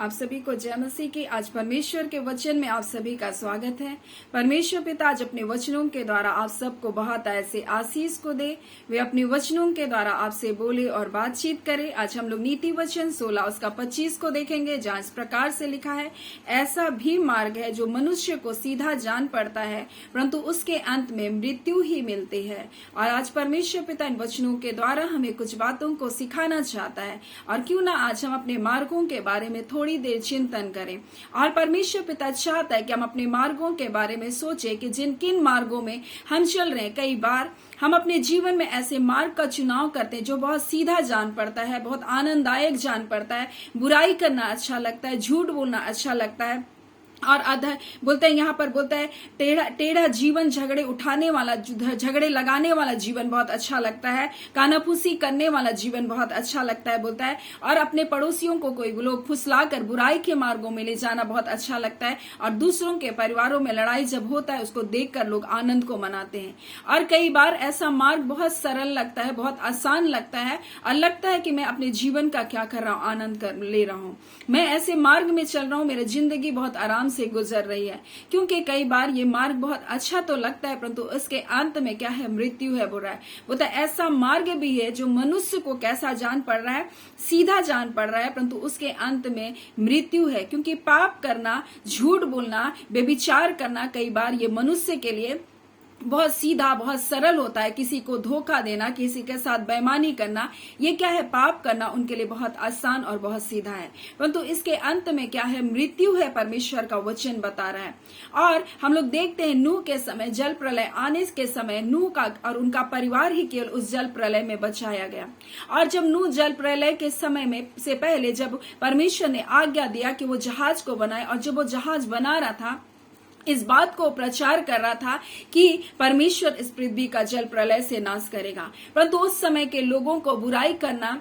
आप सभी को जय मसीह की। आज परमेश्वर के वचन में आप सभी का स्वागत है। परमेश्वर पिता आज अपने वचनों के द्वारा आप सबको बहुत ऐसे आशीष को दे, वे अपने वचनों के द्वारा आपसे बोले और बातचीत करे। आज हम लोग नीति वचन 16 उसका 25 को देखेंगे, जहाँ इस प्रकार से लिखा है, ऐसा भी मार्ग है जो मनुष्य को सीधा जान पड़ता है, परंतु उसके अंत में मृत्यु ही मिलती है। और आज परमेश्वर पिता इन वचनों के द्वारा हमें कुछ बातों को सिखाना चाहता है, और क्यों ना आज हम अपने मार्गों के बारे में थोड़ी देर चिंतन करें। और परमेश्वर पिता चाहता है कि हम अपने मार्गों के बारे में सोचें कि जिन किन मार्गों में हम चल रहे हैं। कई बार हम अपने जीवन में ऐसे मार्ग का चुनाव करते हैं जो बहुत सीधा जान पड़ता है, बहुत आनंददायक जान पड़ता है। बुराई करना अच्छा लगता है, झूठ बोलना अच्छा लगता है, और अधर बोलते हैं, यहाँ पर बोलता है टेढ़ा जीवन, झगड़े उठाने वाला, झगड़े लगाने वाला जीवन बहुत अच्छा लगता है, कानाफूसी करने वाला जीवन बहुत अच्छा लगता है बोलता है। और अपने पड़ोसियों को कोई लोग फुसलाकर बुराई के मार्गों में ले जाना बहुत अच्छा लगता है, और दूसरों के परिवारों में लड़ाई जब होता है उसको देखकर लोग आनंद को मनाते हैं। और कई बार ऐसा मार्ग बहुत सरल लगता है, बहुत आसान लगता है, और लगता है कि मैं अपने जीवन का क्या कर रहा हूँ, आनंद ले रहा हूँ, मैं ऐसे मार्ग में चल रहा हूँ, मेरी जिंदगी बहुत आराम से गुजर रही है। क्योंकि कई बार ये मार्ग बहुत अच्छा तो लगता है, परंतु उसके अंत में क्या है, मृत्यु है, बुरा है। वो तो ऐसा मार्ग भी है जो मनुष्य को कैसा जान पड़ रहा है, सीधा जान पड़ रहा है, परंतु उसके अंत में मृत्यु है। क्योंकि पाप करना, झूठ बोलना, व्यभिचार करना कई बार ये मनुष्य के लिए बहुत सीधा, बहुत सरल होता है। किसी को धोखा देना, किसी के साथ बेईमानी करना, ये क्या है, पाप करना उनके लिए बहुत आसान और बहुत सीधा है, परंतु इसके अंत में क्या है, मृत्यु है, परमेश्वर का वचन बता रहा है। और हम लोग देखते हैं नूह के समय, जल प्रलय आने के समय नूह का और उनका परिवार ही केवल उस जल प्रलय में बचाया गया। और जब नूह जल प्रलय के समय में से पहले जब परमेश्वर ने आज्ञा दिया कि वो जहाज को बनाए, और जब वो जहाज बना रहा था, इस बात को प्रचार कर रहा था कि परमेश्वर इस पृथ्वी का जल प्रलय से नाश करेगा, परंतु उस समय के लोगों को बुराई करना,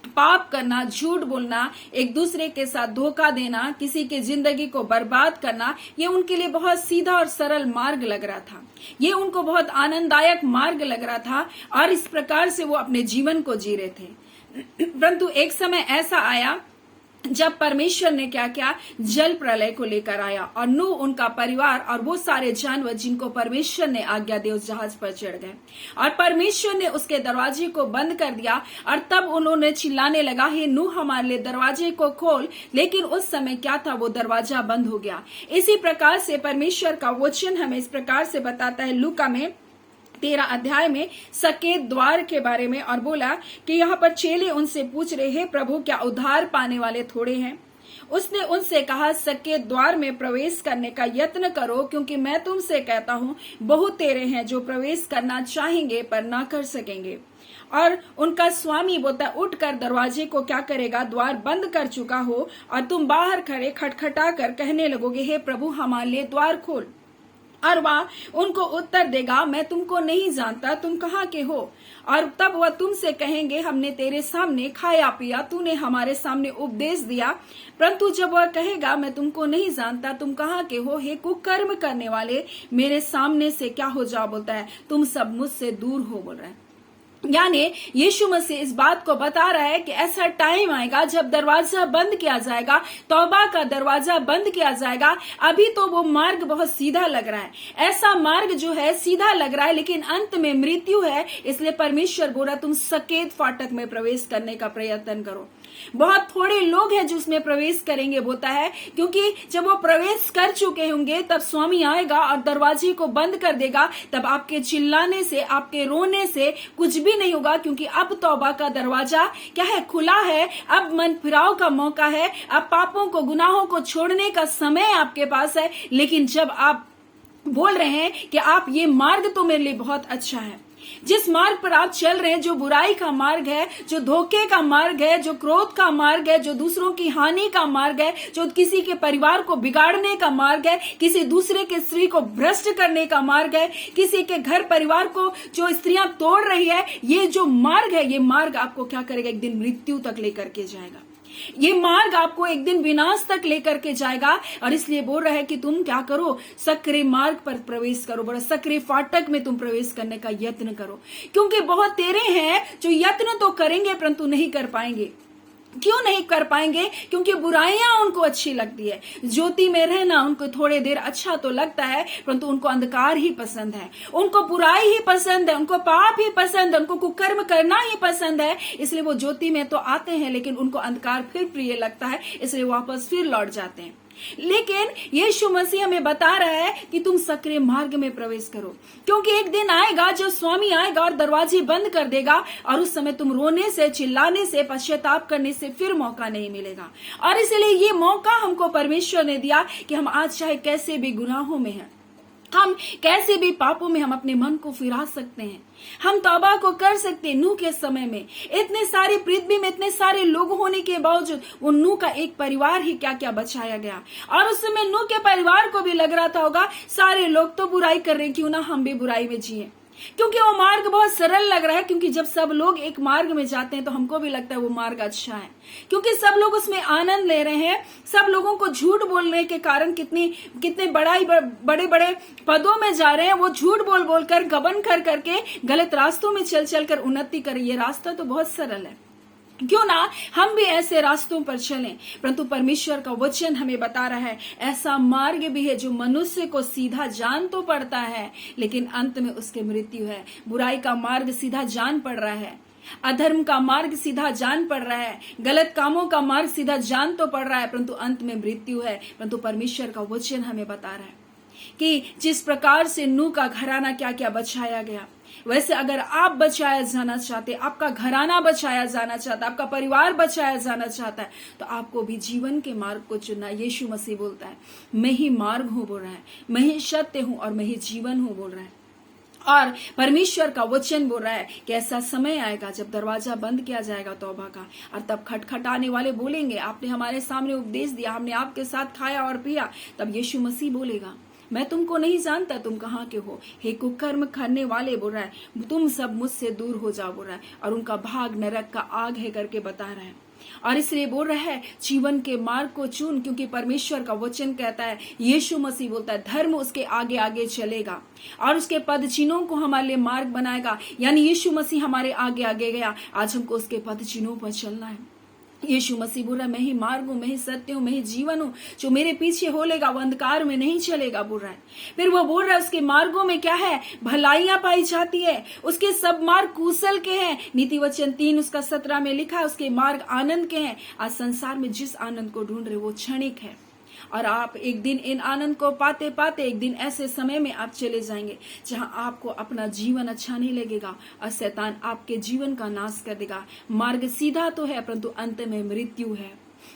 पाप करना, झूठ बोलना, एक दूसरे के साथ धोखा देना, किसी की जिंदगी को बर्बाद करना, ये उनके लिए बहुत सीधा और सरल मार्ग लग रहा था। ये उनको बहुत आनंददायक मार्ग लग रहा था, और इस प्रकार से वो अपने जीवन को जी रहे थे। परंतु एक समय ऐसा आया जब परमेश्वर ने क्या किया, जल प्रलय को लेकर आया, और नूह, उनका परिवार और वो सारे जानवर जिनको परमेश्वर ने आज्ञा दी उस जहाज पर चढ़ गए, और परमेश्वर ने उसके दरवाजे को बंद कर दिया। और तब उन्होंने चिल्लाने लगा, हे नूह, हमारे लिए दरवाजे को खोल। लेकिन उस समय क्या था, वो दरवाजा बंद हो गया। इसी प्रकार से परमेश्वर का वचन हमें इस प्रकार से बताता है लूका में 13 अध्याय में सकेत द्वार के बारे में, और बोला कि यहाँ पर चेले उनसे पूछ रहे हैं, प्रभु क्या उद्धार पाने वाले थोड़े हैं? उसने उनसे कहा, सकेत द्वार में प्रवेश करने का यत्न करो, क्योंकि मैं तुमसे कहता हूँ बहुत तेरे हैं जो प्रवेश करना चाहेंगे पर ना कर सकेंगे। और उनका स्वामी बोलता है, उठकर दरवाजे को क्या करेगा, द्वार बंद कर चुका हो, और तुम बाहर खड़े खटखटा कर कहने लगोगे, हे प्रभु हमारे लिए द्वार खोल। और वह उनको उत्तर देगा, मैं तुमको नहीं जानता, तुम कहाँ के हो? और तब वह तुमसे कहेंगे, हमने तेरे सामने खाया पिया, तूने हमारे सामने उपदेश दिया। परंतु जब वह कहेगा, मैं तुमको नहीं जानता, तुम कहाँ के हो, हे कुकर्म करने वाले, मेरे सामने से क्या हो जाओ, बोलता है, तुम सब मुझसे दूर हो, बोल रहा है। यानी यीशु मसीह इस बात को बता रहा है कि ऐसा टाइम आएगा जब दरवाजा बंद किया जाएगा, तौबा का दरवाजा बंद किया जाएगा। अभी तो वो मार्ग बहुत सीधा लग रहा है, ऐसा मार्ग जो है सीधा लग रहा है, लेकिन अंत में मृत्यु है। इसलिए परमेश्वर बोला, तुम सकेत फाटक में प्रवेश करने का प्रयत्न करो। बहुत थोड़े लोग हैं जो उसमें प्रवेश करेंगे बोलता है, क्योंकि जब वो प्रवेश कर चुके होंगे तब स्वामी आएगा और दरवाजे को बंद कर देगा। तब आपके चिल्लाने से, आपके रोने से कुछ भी नहीं होगा, क्योंकि अब तौबा का दरवाजा क्या है, खुला है। अब मन फिराव का मौका है, अब पापों को, गुनाहों को छोड़ने का समय आपके पास है। लेकिन जब आप बोल रहे हैं कि आप, ये मार्ग तो मेरे लिए बहुत अच्छा है, जिस मार्ग पर आप चल रहे हैं, जो बुराई का मार्ग है, जो धोखे का मार्ग है, जो क्रोध का मार्ग है, जो दूसरों की हानि का मार्ग है, जो किसी के परिवार को बिगाड़ने का मार्ग है, किसी दूसरे के स्त्री को भ्रष्ट करने का मार्ग है, किसी के घर परिवार को जो स्त्रियां तोड़ रही है, ये जो मार्ग है, ये मार्ग आपको क्या करेगा, एक दिन मृत्यु तक लेकर के जाएगा। ये मार्ग आपको एक दिन विनाश तक लेकर के जाएगा। और इसलिए बोल रहा है कि तुम क्या करो, सक्रिय मार्ग पर प्रवेश करो, बड़ा सक्रिय फाटक में तुम प्रवेश करने का यत्न करो, क्योंकि बहुत तेरे हैं जो यत्न तो करेंगे परंतु नहीं कर पाएंगे। क्यों नहीं कर पाएंगे? क्योंकि बुराइयां उनको अच्छी लगती है। ज्योति में रहना उनको थोड़ी देर अच्छा तो लगता है, परंतु उनको अंधकार ही पसंद है, उनको बुराई ही पसंद है, उनको पाप ही पसंद है, उनको कुकर्म करना ही पसंद है। इसलिए वो ज्योति में तो आते हैं, लेकिन उनको अंधकार फिर प्रिय लगता है, इसलिए वापस फिर लौट जाते हैं। लेकिन यीशु मसीह हमें बता रहा है कि तुम सक्रिय मार्ग में प्रवेश करो, क्योंकि एक दिन आएगा जब स्वामी आएगा और दरवाजे बंद कर देगा, और उस समय तुम रोने से, चिल्लाने से, पश्चाताप करने से फिर मौका नहीं मिलेगा। और इसलिए ये मौका हमको परमेश्वर ने दिया कि हम आज चाहे कैसे भी गुनाहों में हैं, हम कैसे भी पापों में हम अपने मन को फिरा सकते हैं, हम तौबा को कर सकते हैं। नूह के समय में इतने सारी पृथ्वी में इतने सारे लोग होने के बावजूद वो नूह का एक परिवार ही क्या क्या बचाया गया। और उस समय नूह के परिवार को भी लग रहा था होगा सारे लोग तो बुराई कर रहे, क्यों ना हम भी बुराई में जिए, क्योंकि वो मार्ग बहुत सरल लग रहा है। क्योंकि जब सब लोग एक मार्ग में जाते हैं तो हमको भी लगता है वो मार्ग अच्छा है, क्योंकि सब लोग उसमें आनंद ले रहे हैं। सब लोगों को झूठ बोलने के कारण कितने बड़े बड़े पदों में जा रहे हैं। वो झूठ बोल बोल कर, गबन कर करके, गलत रास्तों में चल चल कर उन्नति करें। ये रास्ता तो बहुत सरल है, क्यों ना हम भी ऐसे रास्तों पर चलें। परंतु परमेश्वर का वचन हमें बता रहा है ऐसा मार्ग भी है जो मनुष्य को सीधा जान तो पड़ता है, लेकिन अंत में उसकी मृत्यु है। बुराई का मार्ग सीधा जान पड़ रहा है, अधर्म का मार्ग सीधा जान पड़ रहा है, गलत कामों का मार्ग सीधा जान तो पड़ रहा है, परंतु अंत में मृत्यु है। परंतु परमेश्वर का वचन हमें बता रहा है कि जिस प्रकार से नूह का घराना क्या क्या बचाया गया, वैसे अगर आप बचाया जाना चाहते, आपका घराना बचाया जाना चाहता, आपका परिवार बचाया जाना चाहता है, तो आपको भी जीवन के मार्ग को चुनना। यीशु मसीह बोलता है मैं ही मार्ग हूं बोल रहा है, मैं ही सत्य हूं और मैं ही जीवन हूं बोल रहा है। और परमेश्वर का वचन बोल रहा है कि ऐसा समय आएगा जब दरवाजा बंद किया जाएगा तौबा का, और तब खटखटाने वाले बोलेंगे आपने हमारे सामने उपदेश दिया, हमने आपके साथ खाया और पिया। तब यीशु मसीह बोलेगा मैं तुमको नहीं जानता, तुम कहाँ के हो, हे कुकर्म करने वाले बोल रहा है, तुम सब मुझसे दूर हो जाओ बोल रहा है, और उनका भाग नरक का आग है करके बता रहा है। और इसलिए बोल रहा है जीवन के मार्ग को चुन, क्योंकि परमेश्वर का वचन कहता है, यीशु मसीह बोलता है धर्म उसके आगे आगे चलेगा और उसके पद चिन्हों को हमारे लिए मार्ग बनाएगा। यानी यीशु मसीह हमारे आगे आगे गया, आज हमको उसके पद चिन्हों पर चलना है। यीशु मसीह बोल रहा है मैं ही मार्ग हूं, मैं ही सत्य हूं, मैं ही जीवन हूं, जो मेरे पीछे होलेगा वो अंधकार में नहीं चलेगा बोल रहा है। फिर वो बोल रहा है उसके मार्गों में क्या है, भलाइयां पाई जाती है, उसके सब मार्ग कुशल के हैं। नीति वचन 3 उसका 17 में लिखा है उसके मार्ग आनंद के हैं। आज संसार में जिस आनंद को ढूंढ रहे वो क्षणिक है, और आप एक दिन इन आनंद को पाते पाते एक दिन ऐसे समय में आप चले जाएंगे जहां आपको अपना जीवन अच्छा नहीं लगेगा और शैतान आपके जीवन का नाश कर देगा। मार्ग सीधा तो है परंतु अंत में मृत्यु है,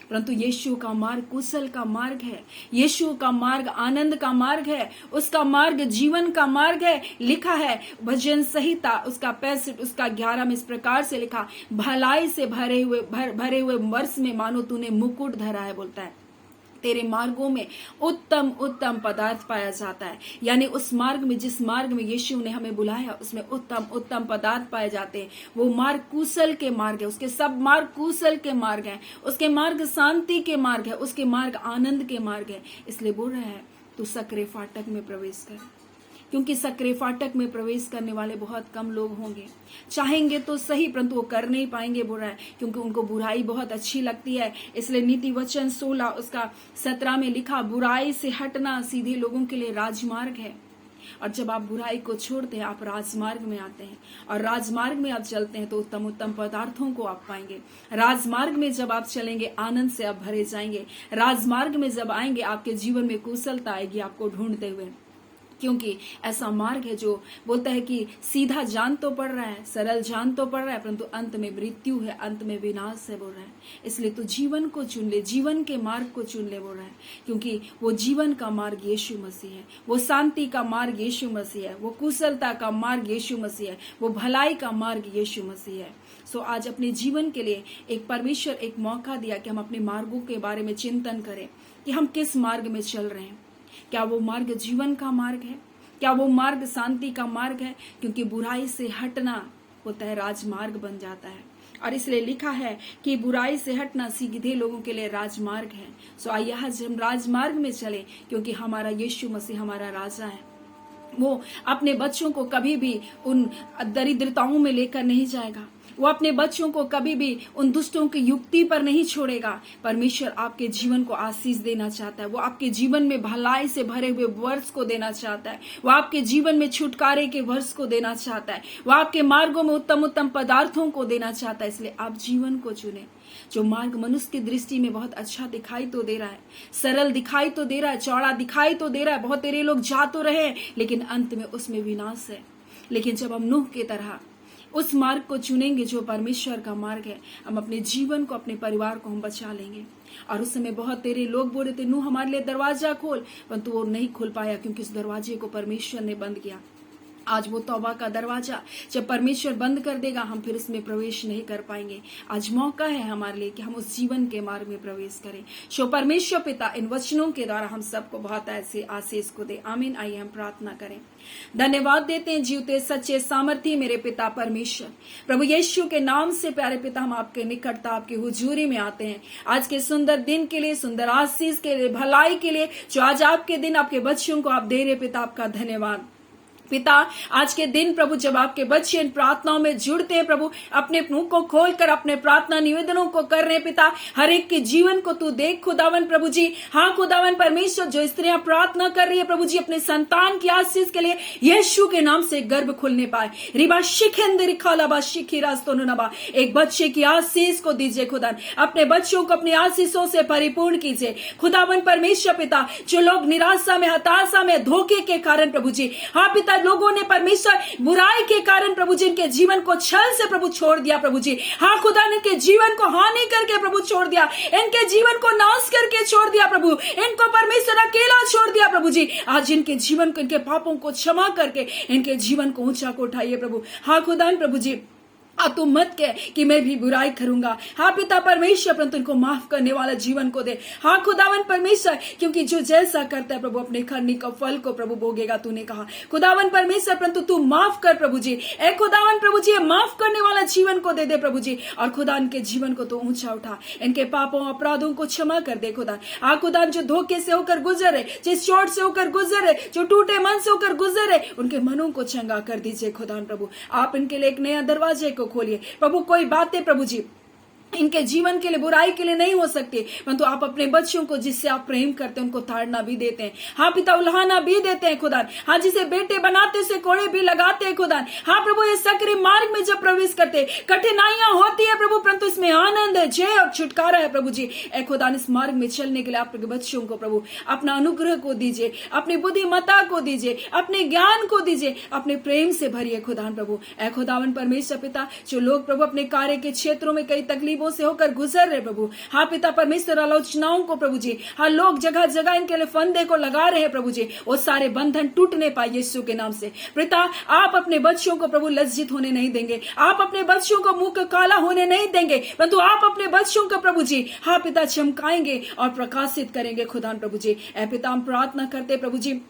परंतु यीशु का मार्ग कुशल का मार्ग है, यीशु का मार्ग आनंद का मार्ग है, उसका मार्ग जीवन का मार्ग है। लिखा है भजन संहिता उसका 65 उसका 11 में इस प्रकार से लिखा, भलाई से भरे हुए वर्ष में मानो तूने मुकुट धरा है। बोलता है तेरे मार्गों में उत्तम उत्तम पदार्थ पाया जाता है। यानी उस मार्ग में, जिस मार्ग में यीशु ने हमें बुलाया, उसमें उत्तम उत्तम पदार्थ पाए जाते हैं। वो मार्ग कुशल के मार्ग है, उसके सब मार्ग कुशल के मार्ग हैं, उसके मार्ग शांति के मार्ग है, उसके मार्ग आनंद के मार्ग है। इसलिए बोल रहा है तू सक्रिय फाटक में प्रवेश कर, क्योंकि सक्रिय फाटक में प्रवेश करने वाले बहुत कम लोग होंगे। चाहेंगे तो सही परंतु वो कर नहीं पाएंगे बोल रहा है, क्योंकि उनको बुराई बहुत अच्छी लगती है। इसलिए नीति वचन 16 उसका 17 में लिखा, बुराई से हटना सीधे लोगों के लिए राजमार्ग है। और जब आप बुराई को छोड़ते हैं आप राजमार्ग में आते हैं, और राजमार्ग में आप चलते हैं तो उत्तम उत्तम पदार्थों को आप पाएंगे। राजमार्ग में जब आप चलेंगे आनंद से आप भरे जाएंगे। राजमार्ग में जब आएंगे आपके जीवन में कुशलता आएगी आपको ढूंढते हुए, क्योंकि ऐसा मार्ग है जो बोलता है कि सीधा जान तो पड़ रहा है, सरल जान तो पड़ रहा है, परंतु अंत में मृत्यु है, अंत में विनाश है बोल रहा है। इसलिए तो जीवन को चुन ले, जीवन के मार्ग को चुन ले बोल रहा है, क्योंकि वो जीवन का मार्ग यीशु मसीह है, वो शांति का मार्ग यीशु मसीह है, वो कुशलता का मार्ग यीशु मसीह है, वो भलाई का मार्ग यीशु मसीह है। सो आज अपने जीवन के लिए एक परमेश्वर एक मौका दिया कि हम अपने मार्गों के बारे में चिंतन करें कि हम किस मार्ग में चल रहे हैं। क्या वो मार्ग जीवन का मार्ग है? क्या वो मार्ग शांति का मार्ग है? क्योंकि बुराई से हटना होता है राजमार्ग बन जाता है, और इसलिए लिखा है कि बुराई से हटना सीधे लोगों के लिए राजमार्ग है। सो आइए आज हम राजमार्ग में चले, क्योंकि हमारा यीशु मसीह हमारा राजा है। वो अपने बच्चों को कभी भी उन दरिद्रताओं में लेकर नहीं जाएगा, वो अपने बच्चों को कभी भी उन दुष्टों की युक्ति पर नहीं छोड़ेगा। परमेश्वर आपके जीवन को आशीष देना चाहता है। वो आपके जीवन में भलाई से भरे हुए वर्ष को देना चाहता है। वो आपके जीवन में छुटकारे के वर्ष को देना चाहता है। वो आपके मार्गों में उत्तम उत्तम पदार्थों को देना चाहता है। इसलिए आप जीवन को चुने जो मार्ग मनुष्य की दृष्टि में बहुत अच्छा दिखाई तो दे रहा है, सरल दिखाई तो दे रहा है, चौड़ा दिखाई तो दे रहा है, बहुत तेरे लोग जा तो रहे हैं, लेकिन अंत में उसमें विनाश है। लेकिन जब हम नूह की तरह उस मार्ग को चुनेंगे जो परमेश्वर का मार्ग है, हम अपने जीवन को, अपने परिवार को हम बचा लेंगे। और उस समय बहुत तेरे लोग बोल रहे थे, नूह हमारे लिए दरवाजा खोल, परंतु वो नहीं खोल पाया क्योंकि उस दरवाजे को परमेश्वर ने बंद किया। आज वो तौबा का दरवाजा जब परमेश्वर बंद कर देगा, हम फिर उसमें प्रवेश नहीं कर पाएंगे। आज मौका है हमारे लिए कि हम उस जीवन के मार्ग में प्रवेश करें। सो परमेश्वर पिता इन वचनों के द्वारा हम सबको बहुत ऐसे आशीष को दे। आमीन। आइए हम प्रार्थना करें। धन्यवाद देते हैं जीवते सच्चे सामर्थी मेरे पिता परमेश्वर, प्रभु यीशु के नाम से प्यारे पिता, हम आपके निकटता, आपकी हुजूरी में आते हैं आज के सुंदर दिन के लिए, सुंदर आशीष के लिए, भलाई के लिए जो आज आपके दिन आपके बच्चों को आप दे रहे पिता, आपका धन्यवाद पिता। आज के दिन प्रभु जब आपके बच्चे इन प्रार्थनाओं में जुड़ते हैं प्रभु, अपने मुंह को खोलकर अपने प्रार्थना निवेदनों को कर रहे पिता, हर एक के जीवन को तू देख खुदावन प्रभु जी। हाँ खुदावन परमेश्वर, जो स्त्रियां प्रार्थना कर रही है प्रभु जी अपने संतान की आशीष के लिए, यीशु के नाम से गर्भ खुलने पाए। रिबा शिखेंद्र खालाबा शिखी रास्तोनुनबा, एक बच्चे की आशीष को दीजिए खुदान, अपने बच्चों को अपनी आशीषों से परिपूर्ण कीजिए खुदावन परमेश्वर पिता। जो लोग निराशा में, हताशा में, धोखे के कारण प्रभु जी, हाँ पिता, लोगों ने परमेश्वर बुराई के कारण प्रभु जी इनके जीवन को छल से प्रभु छोड़ दिया प्रभु जी, हाँ खुदा इनके जीवन को हानि करके प्रभु छोड़ दिया, इनके जीवन को नाश करके छोड़ दिया प्रभु, इनको परमेश्वर अकेला छोड़ दिया प्रभु जी। आज इनके जीवन को, इनके पापों को क्षमा करके इनके जीवन को ऊंचा को उठाइए प्रभु। हाँ खुदा प्रभु जी, तू मत कह कि मैं भी बुराई करूंगा, हाँ पिता परमेश्वर, परंतु इनको माफ करने वाला जीवन को दे। हाँ खुदावन परमेश्वर, क्योंकि जो जैसा करता है प्रभु अपने करने का फल को प्रभु भोगेगा, तूने कहा खुदावन परमेश्वर, परंतु तू माफ कर प्रभु जी। ए खुदावन प्रभु जी, माफ करने वाला जीवन को दे दे प्रभु जी, और खुदा इनके जीवन को तो ऊंचा उठा, इनके पापों अपराधों को क्षमा कर दे खुदा। हाँ खुदा, जो धोखे से होकर गुजरे, जिस चोट से होकर गुजरे, जो टूटे मन से होकर गुजरे, उनके मनों को चंगा कर दीजिए खुदा प्रभु। आप इनके लिए एक नया दरवाजे को खोलिए प्रभु। कोई बातें प्रभु जी इनके जीवन के लिए, बुराई के लिए नहीं हो सकती, परंतु आप अपने बच्चों को जिससे आप प्रेम करते हैं उनको ताड़ना भी देते हैं, हाँ पिता, उल्हाना भी देते हैं खुदा। हाँ, जिसे बेटे बनाते से कोड़े भी लगाते हैं खुदा। हाँ प्रभु, ये सक्रिय मार्ग में जब प्रवेश करते, कठिनाइयां होती है प्रभु, परंतु इसमें आनंद है, जय और छुटकारा है प्रभु जी। ए खुदा, इस मार्ग में चलने के लिए आपके बच्चों को प्रभु अपना अनुग्रह को दीजिए, अपनी बुद्धिमत्ता को दीजिए, अपने ज्ञान को दीजिए, अपने प्रेम से भरिए खुदा प्रभु। ए खुदावन परमेश्वर पिता, जो लोग प्रभु अपने कार्य के क्षेत्रों में कई तकलीफों से होकर गुजर रहे प्रभु, हाँ पिता परमेश्वर, आलोचनाओं को प्रभु जी, हाँ लोग जगह जगह इनके लिए फंदे को लगा रहे हैं प्रभु जी, वो सारे बंधन टूटने पाए यीशु के नाम से। पिता, आप अपने बच्चों को प्रभु लज्जित होने नहीं देंगे, आप अपने बच्चों को मुंह काला होने नहीं देंगे, परंतु आप अपने बच्चों को प्रभु जी, हाँ पिता, चमकाएंगे और प्रकाशित करेंगे खुदा प्रभु जी। ऐ पिता, हम प्रार्थना करते प्रभु जी,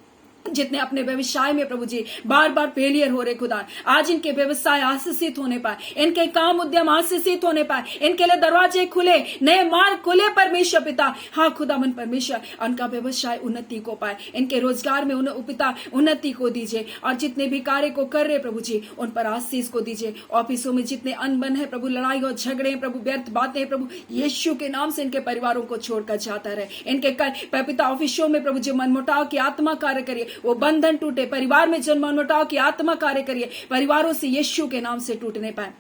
जितने अपने व्यवसाय में प्रभु जी बार बार फेलियर हो रहे खुदा, आज इनके व्यवसाय आशीषित होने पाए, इनके काम उद्यम आशीषित होने पाए, इनके लिए दरवाजे खुले, नए मार्ग खुले परमेश्वर पिता। हाँ खुदा मन परमेश्वर, उनका व्यवसाय उन्नति को पाए, इनके रोजगार में पिता उन्नति को दीजिए, और जितने भी कार्य को कर रहे प्रभु जी उन पर आशीष को दीजिए। ऑफिसों में जितने अनबन है प्रभु, लड़ाई और झगड़े हैं प्रभु, व्यर्थ बातें हैं प्रभु, यीशु के नाम से इनके परिवारों को छोड़कर जाता रहे। इनके पिता ऑफिसों में प्रभु जी मनमुटाव की आत्मा कार्य करिए, वो बंधन टूटे, परिवार में जन्म मनमुटाव की आत्मा कार्य करिए, परिवारों से यीशु के नाम से टूटने पाए।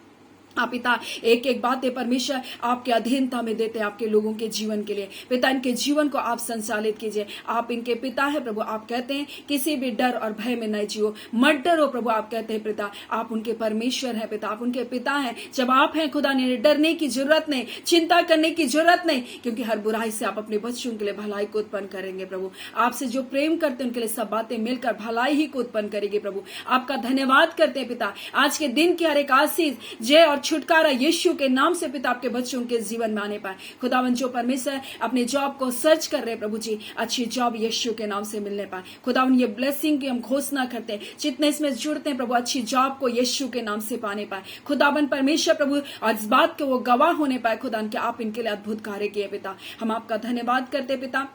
आप पिता, एक एक बातें परमेश्वर आपके अधीनता में देते हैं आपके लोगों के जीवन के लिए। पिता, इनके जीवन को आप संचालित कीजिए, आप इनके पिता है प्रभु। आप कहते हैं किसी भी डर और भय में न जियो, मत डरो प्रभु। आप कहते हैं पिता, आप उनके परमेश्वर है पिता, आप उनके पिता हैं। जब आप हैं खुदा, ने डरने की जरूरत नहीं, चिंता करने की जरूरत नहीं, क्योंकि हर बुराई से आप अपने बच्चों के लिए भलाई को उत्पन्न करेंगे प्रभु। आपसे जो प्रेम करते हैं उनके लिए सब बातें मिलकर भलाई ही को उत्पन्न करेगी प्रभु। आपका धन्यवाद करते हैं पिता, आज के दिन की हर एक आशीष, जय और छुटकारा यीशु के नाम से पिता आपके बच्चों के जीवन में आने पाए। खुदावन, जो परमेश्वर अपने जॉब को सर्च कर रहे प्रभु जी, अच्छी जॉब यीशु के नाम से मिलने पाए। खुदावन, ये ब्लेसिंग की हम घोषणा करते हैं, जितने इसमें जुड़ते हैं प्रभु, अच्छी जॉब को यीशु के नाम से पाने पाए। खुदावन परमेश्वर प्रभु, और इस बात के वो गवाह होने पाए खुदावन कि आप इनके लिए अद्भुत कार्य किए पिता। हम आपका धन्यवाद करते पिता,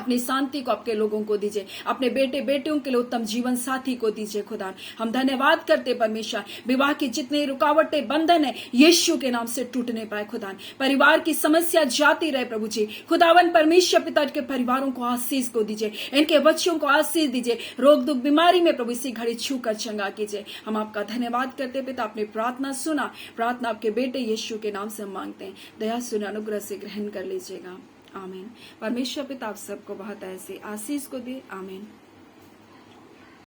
अपनी शांति को आपके लोगों को दीजिए, अपने बेटे बेटियों के लिए उत्तम जीवन साथी को दीजिए खुदा। हम धन्यवाद करते परमेश्वर, विवाह की जितनी रुकावटें बंधन है यीशु के नाम से टूटने पाए खुदा। परिवार की समस्या जाती रहे प्रभु जी, खुदावन परमेश्वर पिता के परिवारों को आशीष को दीजिए, इनके बच्चों को आशीष दीजिए, रोग दुख बीमारी में प्रभु इसी घड़ी छू कर चंगा कीजिए। हम आपका धन्यवाद करते पिता, अपनी प्रार्थना सुना, प्रार्थना आपके बेटे यीशु के नाम से हम मांगते हैं, दया सुन अनुग्रह से ग्रहण कर लीजिएगा, आमीन। परमेश्वर पिता आप सबको बहुत ऐसे आशीष को दे, आमीन।